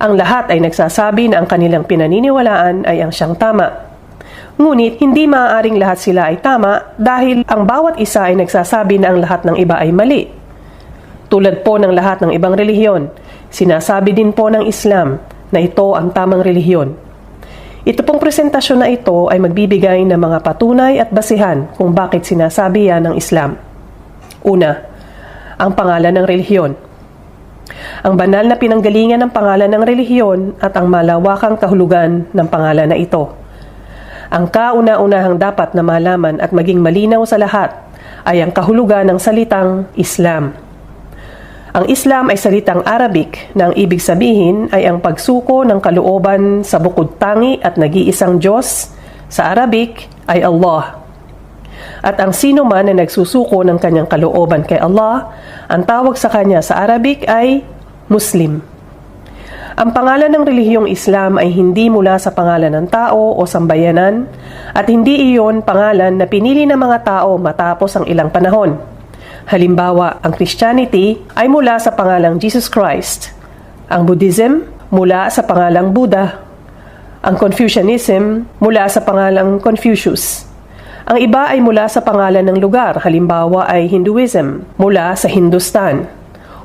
Ang lahat ay nagsasabi na ang kanilang pinaniniwalaan ay ang siyang tama. Ngunit hindi maaaring lahat sila ay tama dahil ang bawat isa ay nagsasabi na ang lahat ng iba ay mali. Tulad po ng lahat ng ibang relihiyon, sinasabi din po ng Islam na ito ang tamang relihiyon. Ito pong presentasyon na ito ay magbibigay ng mga patunay at basihan kung bakit sinasabi yan ng Islam. Una, ang pangalan ng relihiyon. Ang banal na pinanggalingan ng pangalan ng relihiyon at ang malawakang kahulugan ng pangalan na ito. Ang kauna-unahang dapat na malaman at maging malinaw sa lahat ay ang kahulugan ng salitang Islam. Ang Islam ay salitang Arabic na ang ibig sabihin ay ang pagsuko ng kalooban sa bukod tangi at nag-iisang Diyos, sa Arabic ay Allah. At ang sino man na nagsusuko ng kanyang kalooban kay Allah, ang tawag sa kanya sa Arabic ay Muslim. Ang pangalan ng relihiyong Islam ay hindi mula sa pangalan ng tao o sambayanan at hindi iyon pangalan na pinili ng mga tao matapos ang ilang panahon. Halimbawa, ang Christianity ay mula sa pangalang Jesus Christ. Ang Buddhism mula sa pangalang Buddha. Ang Confucianism mula sa pangalang Confucius. Ang iba ay mula sa pangalan ng lugar. Halimbawa ay Hinduism mula sa Hindustan.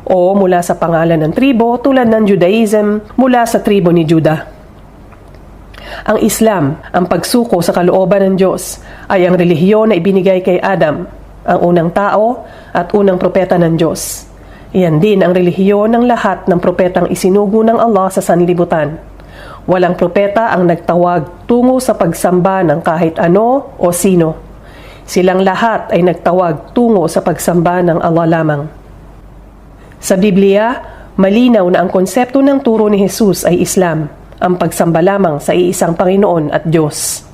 O mula sa pangalan ng tribo tulad ng Judaism mula sa tribo ni Judah. Ang Islam, ang pagsuko sa kalooban ng Diyos, ay ang relihiyon na ibinigay kay Adam, ang unang tao at unang propeta ng Diyos. Iyan din ang relihiyon ng lahat ng propetang isinugo ng Allah sa sanlibutan. Walang propeta ang nagtawag tungo sa pagsamba ng kahit ano o sino. Silang lahat ay nagtawag tungo sa pagsamba ng Allah lamang. Sa Biblia, malinaw na ang konsepto ng turo ni Jesus ay Islam, ang pagsamba lamang sa iisang Panginoon at Diyos.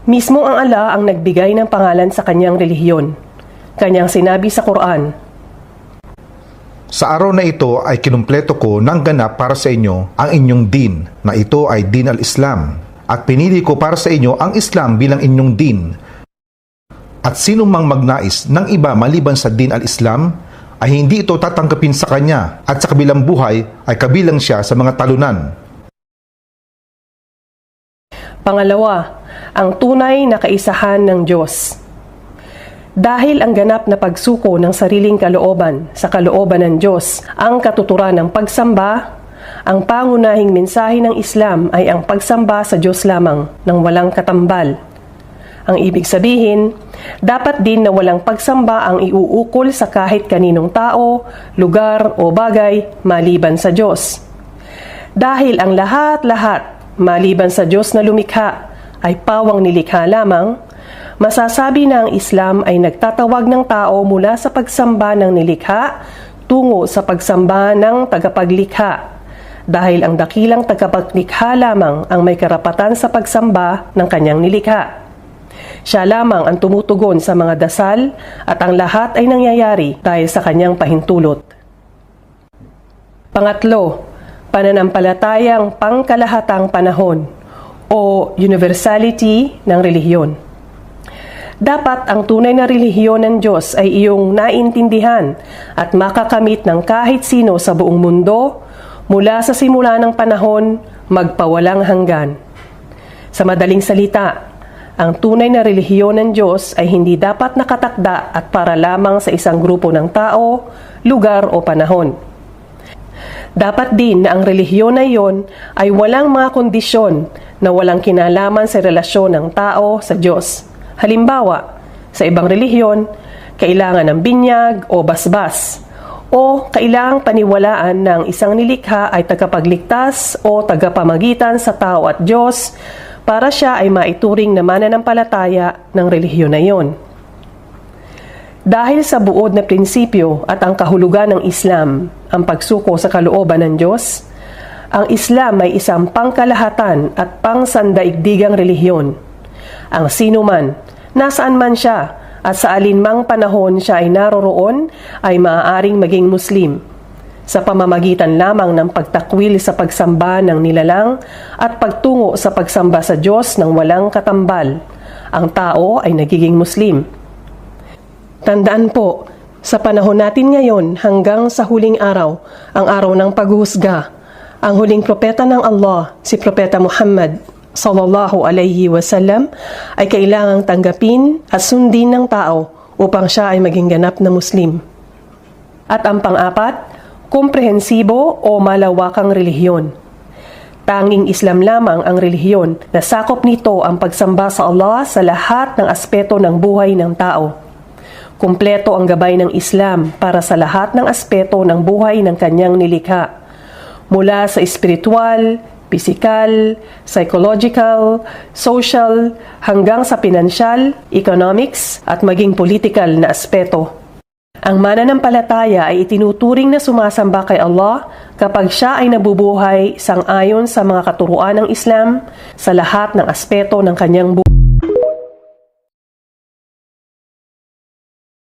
Mismo ang Allah ang nagbigay ng pangalan sa kanyang relihiyon. Kanyang sinabi sa Quran, "Sa araw na ito ay kinumpleto ko ng ganap para sa inyo ang inyong din, na ito ay din al-Islam. At pinili ko para sa inyo ang Islam bilang inyong din. At sino mang magnais ng iba maliban sa din al-Islam, ay hindi ito tatanggapin sa kanya, at sa kabilang buhay ay kabilang siya sa mga talunan." Pangalawa, ang tunay na kaisahan ng Diyos. Dahil ang ganap na pagsuko ng sariling kalooban sa kalooban ng Diyos ang katuturan ng pagsamba, ang pangunahing mensahe ng Islam ay ang pagsamba sa Diyos lamang ng walang katambal. Ang ibig sabihin, dapat din na walang pagsamba ang iuukol sa kahit kaninong tao, lugar o bagay maliban sa Diyos. Dahil ang lahat-lahat maliban sa Diyos na lumikha ay pawang nilikha lamang, masasabi na ang Islam ay nagtatawag ng tao mula sa pagsamba ng nilikha tungo sa pagsamba ng tagapaglikha, dahil ang dakilang tagapaglikha lamang ang may karapatan sa pagsamba ng kanyang nilikha. Siya lamang ang tumutugon sa mga dasal at ang lahat ay nangyayari dahil sa kanyang pahintulot. Pangatlo, pananampalatayang pangkalahatang panahon o universality ng relihiyon. Dapat ang tunay na relihiyon ng Diyos ay iyong naintindihan at makakamit ng kahit sino sa buong mundo mula sa simula ng panahon magpawalang hanggan. Sa madaling salita, ang tunay na relihiyon ng Diyos ay hindi dapat nakatakda at para lamang sa isang grupo ng tao, lugar o panahon. Dapat din na ang relihiyon na iyon ay walang mga kondisyon na walang kinalaman sa relasyon ng tao sa Diyos. Halimbawa, sa ibang relihiyon, kailangan ng binyag o basbas, o kailangang paniwalaan ng isang nilikha ay tagapagligtas o tagapamagitan sa tao at Diyos para siya ay maituring na mananampalataya ng relihiyon na iyon. Dahil sa buod na prinsipyo at ang kahulugan ng Islam, ang pagsuko sa kalooban ng Diyos, ang Islam ay isang pangkalahatan at pangsandaigdigang relihiyon. Ang sino man, nasaan man siya, at sa alinmang panahon siya ay naroroon, ay maaaring maging Muslim, sa pamamagitan lamang ng pagtakwil sa pagsamba ng nilalang at pagtungo sa pagsamba sa Diyos ng walang katambal, ang tao ay nagiging Muslim. Tandaan po, sa panahon natin ngayon hanggang sa huling araw, ang araw ng paghuhusga, ang huling propeta ng Allah, si Propeta Muhammad sallallahu alaihi wasallam, ay kailangang tanggapin at sundin ng tao upang siya ay maging ganap na Muslim. At ang pang-apat, komprehensibo o malawakang relihiyon. Tanging Islam lamang ang relihiyon na sakop nito ang pagsamba sa Allah sa lahat ng aspeto ng buhay ng tao. Kumpleto ang gabay ng Islam para sa lahat ng aspeto ng buhay ng kanyang nilikha. Mula sa espiritual, pisikal, psychological, social, hanggang sa pinansyal, economics, at maging political na aspeto. Ang mananampalataya ay itinuturing na sumasamba kay Allah kapag siya ay nabubuhay sang-ayon sa mga katuruan ng Islam sa lahat ng aspeto ng kanyang buhay.